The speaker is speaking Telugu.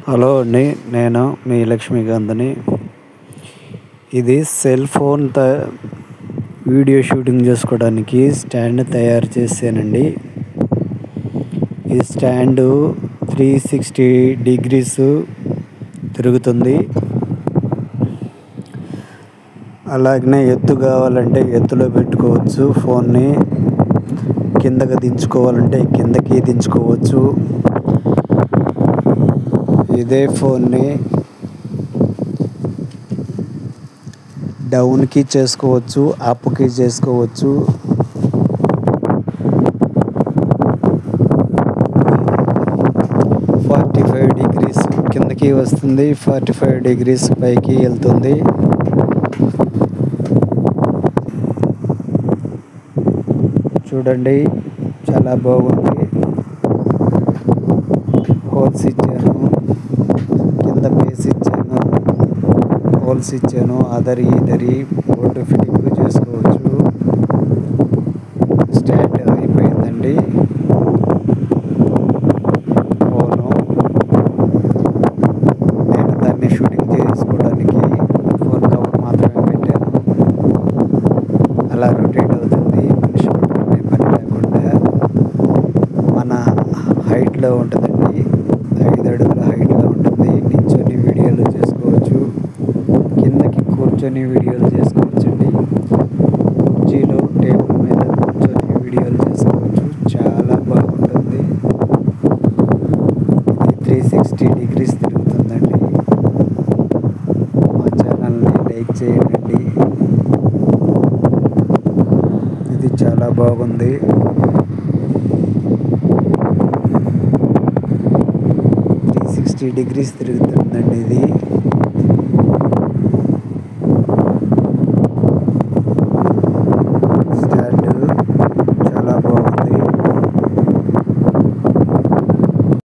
హలో అండి, నేను మీ లక్ష్మీకాంత్ని. ఇది సెల్ ఫోన్ వీడియో షూటింగ్ చేసుకోవడానికి స్టాండ్ తయారు చేశానండి. ఈ స్టాండ్ 360 డిగ్రీస్ తిరుగుతుంది. అలాగనే ఎత్తు కావాలంటే ఎత్తులో పెట్టుకోవచ్చు, ఫోన్ని కిందకి దించుకోవాలంటే కిందకి దించుకోవచ్చు. ఇదే ఫోన్ని డౌన్కి చేసుకోవచ్చు, అప్కి చేసుకోవచ్చు. ఫార్టీ 45 డిగ్రీస్ కిందకి వస్తుంది, 45 డిగ్రీస్ పైకి వెళ్తుంది. చూడండి, చాలా బాగుంది. హోల్స్ ఇచ్చాను, కింద బేస్ ఇచ్చాను, హోల్స్ ఇచ్చాను. అదరి బోర్డు ఫిట్టింగ్ చేసుకోవచ్చు. స్టాండ్ అయిపోయిందండి. ఫోను నేను దాన్ని షూటింగ్ చేసుకోవడానికి ఫోన్ కవర్ మాత్రమే పెట్టాను. అలా రొటేట్ అవుతుంది. మనిషి పట్టుకునే పని లేకుండా మన హైట్లో ఉంటుందండి. 5 అడుగుల హైట్లో ఉంటుంది. నిల్చొని వీడియోలు చేసుకోవచ్చు, కిందకి కూర్చొని వీడియోలు చేసుకోవచ్చండి. కుర్చీలో టేబుల్ మీద కూర్చొని వీడియోలు చేసుకోవచ్చు. చాలా బాగుంటుంది. ఇది 360 డిగ్రీస్ తిరుగుతుందండి. మా ఛానల్ని లైక్ చేయండి. ఇది చాలా బాగుంది. 360 డిగ్రీస్ తిరుగుతుందండి ఇది.